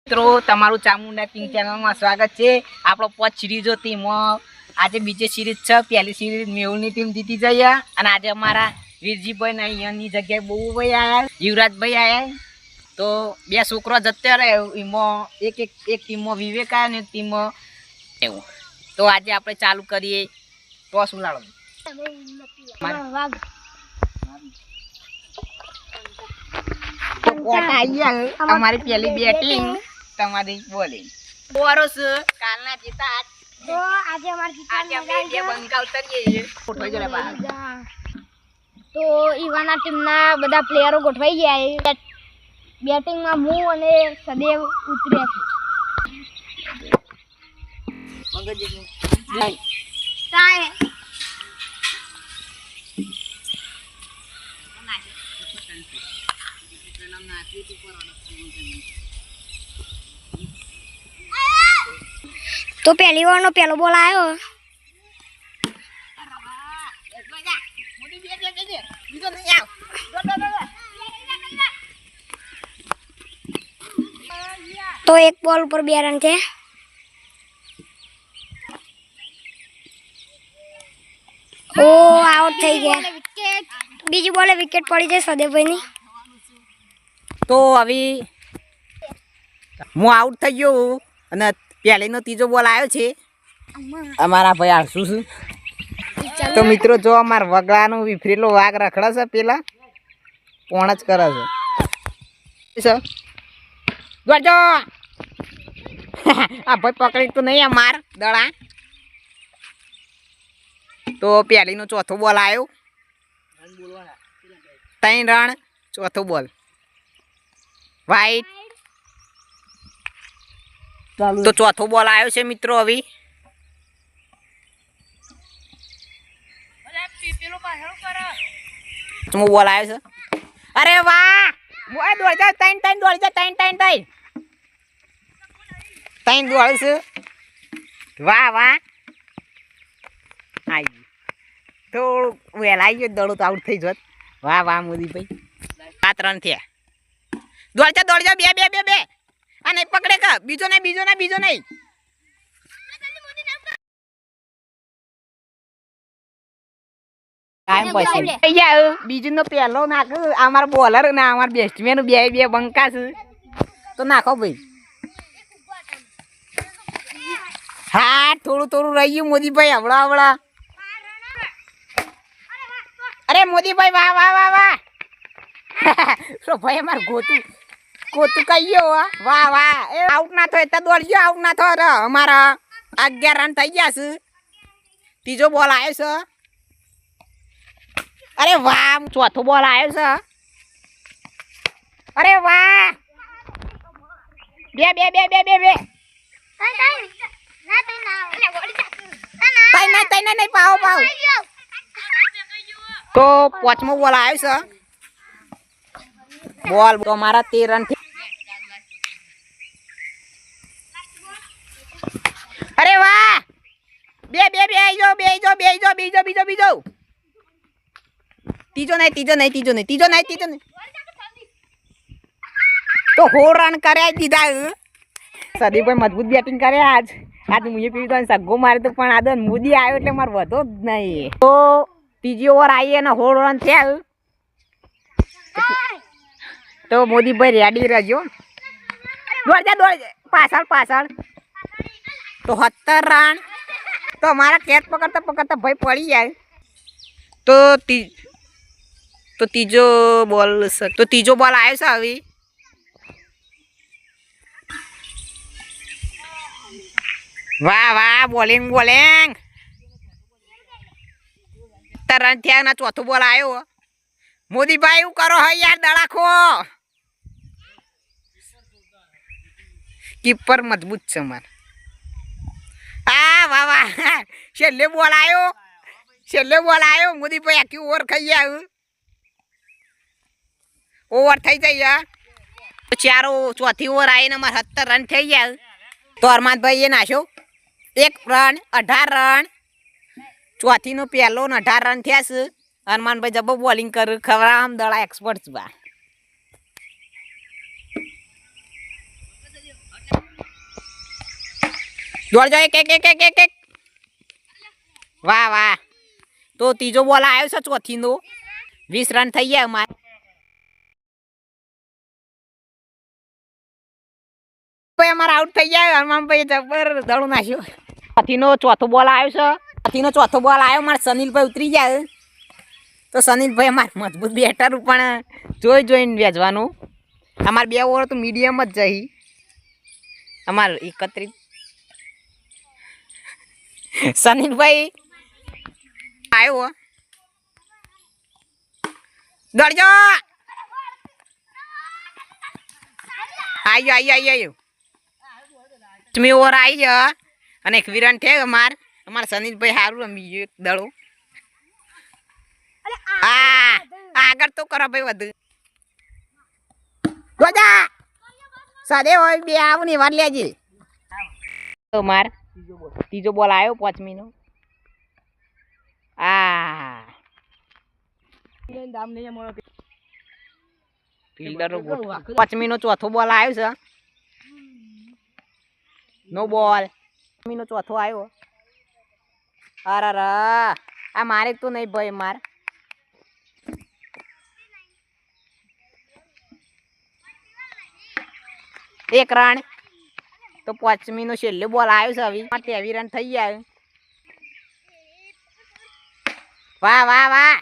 મિત્રો તમારું ચામુંડા કિંગ ચેનલમાં સ્વાગત છે। આપણો 5 સિરીઝો ટીમમાં આજે બીજી સિરીઝ છે। પહેલી સિરીઝ મેહુલની ટીમ જીતી જઈ અને આજે અમારા વીરજીભાઈ અહીંયાની જગ્યાએ બહુભાઈ આવ્યા, યુવરાજભાઈ આવ્યા। તો બે છોકરો જતા રહે એમાં એક ટીમમાં વિવેક આવ્યા ને એક ટીમમાં એવું। તો આજે આપણે ચાલુ કરીએ। ટોસ ઉલાડો। हमारी पहली बैटिंग तुम्हारी बॉलिंग बोरस कालना जीता तो आज हमारे ये बंका उतरिए उठवाई जरा बाहर तो ઈવાના ટીમના બધા પ્લેયરો ગોઠવાઈ ગયા છે। બેટિંગમાં હું અને સદેવ ઉતર્યા છે। કાય तो पहली बार नो पहलो बॉल आयो तो एक बॉल पर 2 रन थे। ओ आउट થઈ ગયા। બીજી બોલે વિકેટ પડી જાય સદેવભાઈની। તો હવે હું આઉટ થઈ ગયો અને પહેલીનો ત્રીજો બોલ આવ્યો છે અમારા ભાઈ આળસુ છે। તો મિત્રો જો અમારા વગડાનો વિફરેલો વાઘ રખડે છે, પેલા પોણ જ કરે છે। ગોજો આ ભાઈ પકડી તો નહીં માર દડા। તો પહેલીનો ચોથો બોલ આવ્યો, 3 રન ચોથો બોલ વાઈટ। तो चौथो बॉल आयो छे मित्रों। अभी बॉल आयो छे। अरे वाह दौड़ जा 3 दौड़ जा 3 दौड़ छे। वाह वाह आई तो वेला आई गयो दड़ो तो आउट थई जत। वाह वाह मोदी भाई 7 रन थे। दौड़ जा बे बे बे बे आ नहीं पकड़े का बीजो नहीं टाइम पछी यार बीजो नो पहलो नाख हमारा बॉलर ना हमारा बैट्समैन बे बंका छे तो नाखो भाई। हाँ थोड़ू रही गયું मोदी भाई हवड़ा। अरे मोदी भाई वाह वाह वाह वाह तो भाई हमार गोतू कहियो वाह वाह आउट ना थो इतना दौड़ गयो आउट ना थो हमारा 11 रन થઈ ગયા છે। ત્રીજો બોલ આવ્યો છે। अरे वाह ચોથો બોલ આવ્યો છે। अरे वाह बे नहीं पाओ तो પાંચમો બોલ આવ્યો છે। बॉल तो हमारा 13 रन थे। अरे वाह बे तीजो नहीं तो हो रन करे दीदा। सदी भाई मजबूत बैटिंग करे आज मुझे पीवी तो सग्गो मारे तो पण आदन मोदी आयो એટલે માર વધો જ નહીં। તો ત્રીજી ઓવર આવી અને હોળ રન થયા। तो मोदी भाई रेडी रहो दौड़ जा पाछड़ तो 70 रन तो हमारा कैच पकड़ता भाई पड़ी जाए। तो तीजो बॉल आयो छे। अभी वाह वाह बॉलिंग 70 रन थे ना चौथो बॉल आयो। मोदी भाई यू करो है यार दड़ाखो कीपर मजबूत छे मार। वाह वाह छेल्ले बॉल आयो मोदी भाई आखी ओवर खाई आयो ओवर थई जाइए। चारो चौथी ओवर आई ने मार 70 रन थई गया। तो अरमान भाई ये नाशो 1 रन 18 रन चौथी नो पहलो 18 रन थया छे। अरमान भाई जब बॉलिंग कर खबरा हम दड़ा एक्सपर्ट्स बा। દોડજો એક. વાહ વાહ. તો ત્રીજો બોલ આવ્યો છે ચોથીનો. 20 રન થઈ ગયા અમારે. અમારા આઉટ થઈ ગયા. હરમાનભાઈ જબર દડો નાખ્યો. ચોથો બોલ આવ્યો છે. ચોથો બોલ આવ્યો. મારે સનીલભાઈ ઉતરી જાય તો સનીલભાઈ અમારે મજબૂત બેટર પણ જોઈને વેચવાનું. અમારે 2 ઓવર તો મીડિયમ જ જઈ. અમારે 31 સનીલભાઈ આવ્યો. દોડજો. આવ્યો. 5મી ઓવર આવી છે અને 1 વિરન છે. અમારે સનીલભાઈ સારું રમી ગયું. એક દડો. આગળ તો કરો ભાઈ વધુ. દોડા સાદે હોય 2 આવું ને વાર લેજે. માર ત્રીજો બોલ આવ્યો 5મી નો. ફિલ્ડરો 5મી નો ચોથો બોલ આવ્યો છે. નો બોલ. 5મી નો ચોથો આવ્યો. અરે આ મારે તો નહીં ભાઈ. માર 1 રન. તો 5મી નો છેલ્લો બોલ આવ્યો છે. હવે 23 રન થઈ ગયા. વાહ.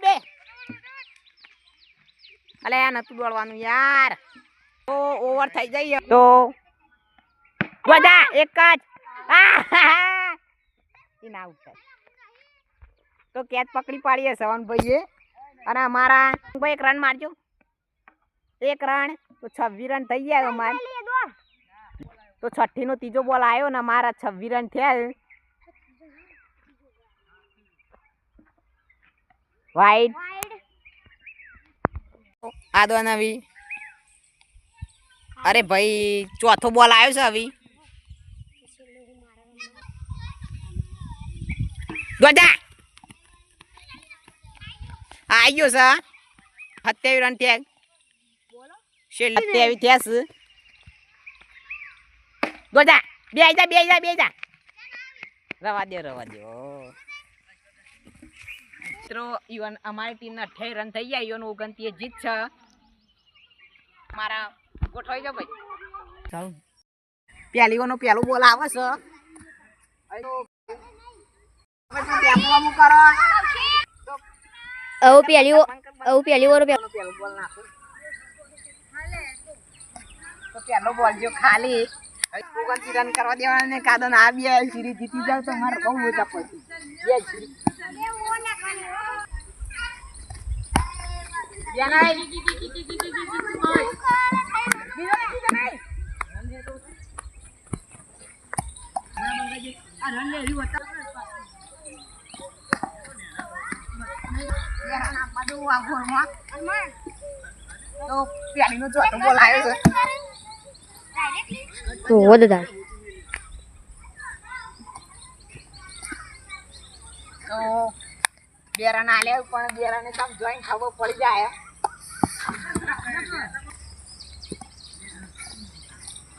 બે. અલે આ નતું દોડવાનું યાર. તો ઓવર થઈ જાય તો બધા એક જ. તો કેચ પકડી પાડીએ સવનભાઈએ. અને અમારા ભાઈ 1 રન મારજો. 1 રન તો 26 રન થઈ ગયા અમારે. તો 6ઠ્ઠી નો ત્રીજો બોલ આવ્યો ને અમારા 26 રન થયા. વાઈડ આદો નવી. અરે ભાઈ ચોથો બોલ આવ્યો છે. હવે દોડા આવ્યો છે. 27 રન થયા. 27 થયા છે. દોડા બે જા. રવા દો. મિત્રો ઈવન અમારી ટીમના 28 રન થઈ ગયા. ઈવન 29 જીત છે. મારા ગોઠવાઈ જાવ ભાઈ. ચાલો પહેલીઓનો પહેલો બોલ આવે છે. પહેલો બોલ જો ખાલી 29 રન કરવા દેવાના ને કાદન આ 2 સિરીઝ જીતી જાવ તો મારે બહુ મોટા પછી. તો પેલીનો ચોથો બોલ આવ્યો છે. તો 2 રન આલ્યા પણ 2 રન કામ જોઈને ખબર પડી જાય.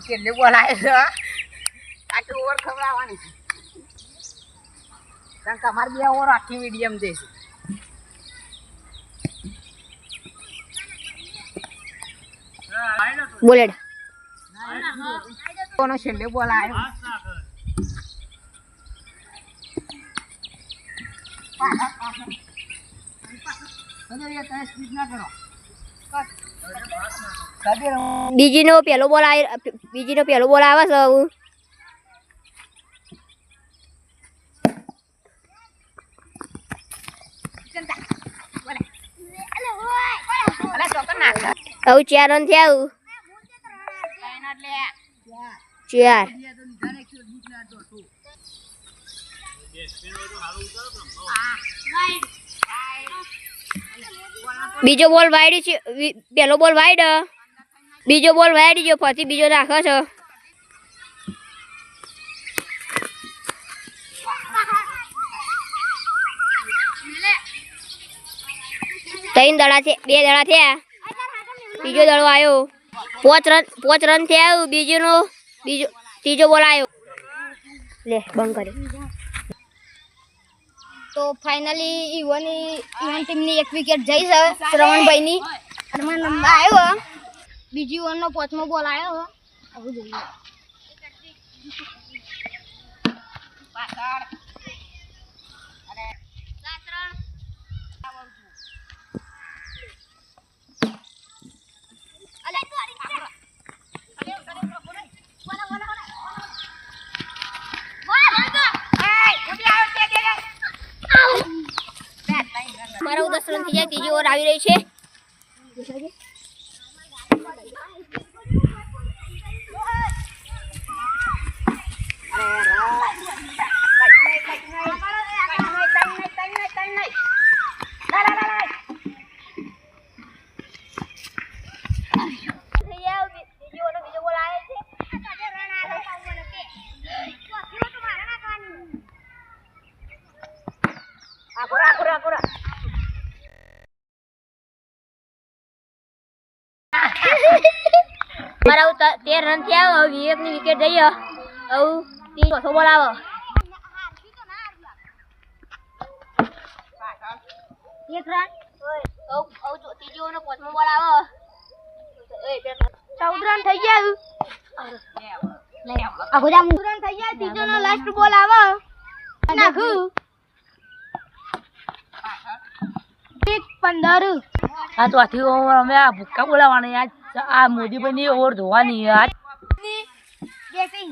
છેલ્લે બોલ આવ્યો છે. આટલું ઓવર ખવડાવવાની છે. કારણ કે અમારે 2 ઓવર આખી મીડિયમ જઈશું. બોલેડ કોનો છેલ્લે બોલ આવ્યો. બીજીનો પહેલો બોલ આવે છે. હવે 4 રન થયા. 4 બીજો બોલ વાઈડ છે. પહેલો બોલ વાઈડ. બીજો બોલ વાઈડ જો પછી બીજો નાખે છે. तीन दड़ा थे, बे दड़ा थे, बीजो दड़ो आयो, 5 रन थे, बीजो नो बीजो ત્રીજો બોલ આવ્યો લે બંધ કરી તો ફાઇનલી ઇવન ટીમની એક વિકેટ જઈ છે શ્રવણભાઈની અને મને નંબર આવ્યો બીજી ઓવરનો 5મો બોલ આવ્યો આવું જોઈએ મારા 10 રન થઈ જાય ત્રીજી ઓવર આવી રહી છે મારા 13 રન થયા હવે વિવેકની વિકેટ જઈ હવે ચોથો બોલ આવો એક રન ત્રીજી ઓવરનો 5મો બોલ આવો 14 રન થઈ ગયા આખો જામ રન થઈ ગયા ત્રીજોનો લાસ્ટ બોલ આવો નાખું 15 આ તો આથી ઓવર અમે આ ભૂક્કા બોલાવાના આજ આ મોદીભાઈની ઓવર ધોવાની આજ બેટિંગ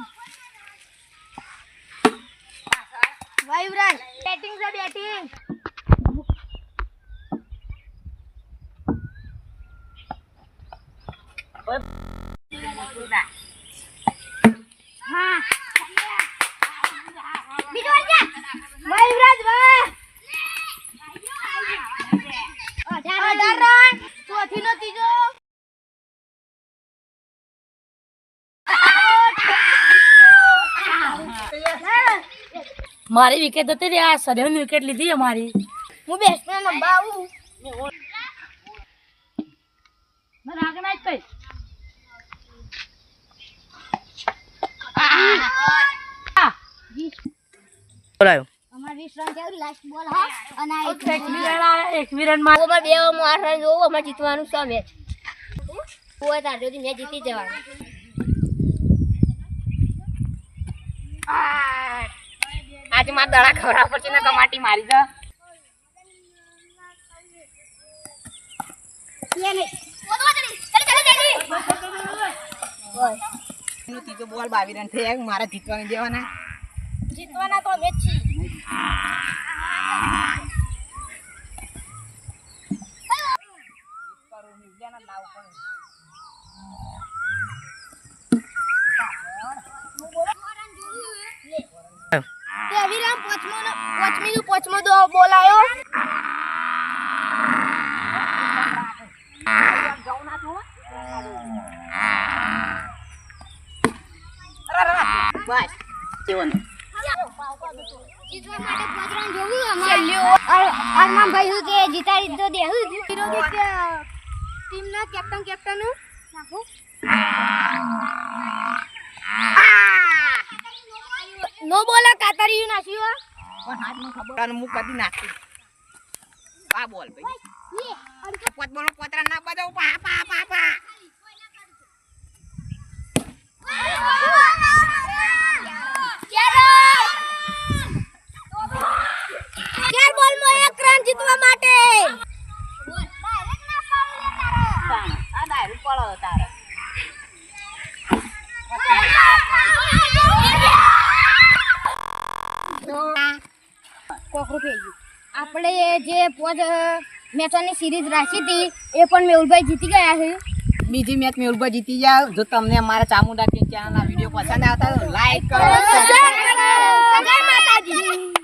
વાયુરાજ બેટિંગ છે બેટિંગ હા બીજો વાયુરાજ વાહ 18 રન ચોથીનો ત્રીજો મારી વિકેટ હતી રે આ સરેની વિકેટ લીધી અમારી હું બેટ્સમેન નંબર આવું મને આગળ ના જ કઈ બોલાયો અમાર 20 રન થયા લાસ્ટ બોલ હા અને આ એક વિરન માં ઓવર 2 માં 8 રન જોવું અમાર જીતવાનું છે મેચ કોઈ તાર જોદી મેચ જીતી જવાનું આજે મારા દડા ખવડા પડશે ને કમાટી મારી દે ત્રીજો બોલ 22 રન થયા મારા જીતવાની દેવાના જીતવાના તો મેચ છે અવિરામ પોચમો બોલ આવ્યો બસ જીવન જીતવા માટે 5 રન જોવું અમારે અરમાન ભાઈ હું કે જીતાડી તો દેહું વિરોધી ટીમના કેપ્ટન નાખો નો બોલા કાતરીયું નાખ્યું પણ હાથ નો ખબર અને હું કદી નાખી આ બોલ ભાઈ પોત બોલો પોતરા ના બજાવ પા પા પા પા ચાર બોલમાં 1 રન જીતવા માટે આ દારૂ પડો તારે કોકરું થઈ ગયું આપણે જે 5 મેચોની સિરીઝ રાખી હતી એ પણ મેહુલભાઈ જીતી ગયા છે બીજી મેચ મેહુલભાઈ જીતી જાવ જો તમને અમારા ચામુંડા કિંગ ચેનલના વિડીયો પસંદ આવતા હોય તો લાઈક કરો જય માતાજી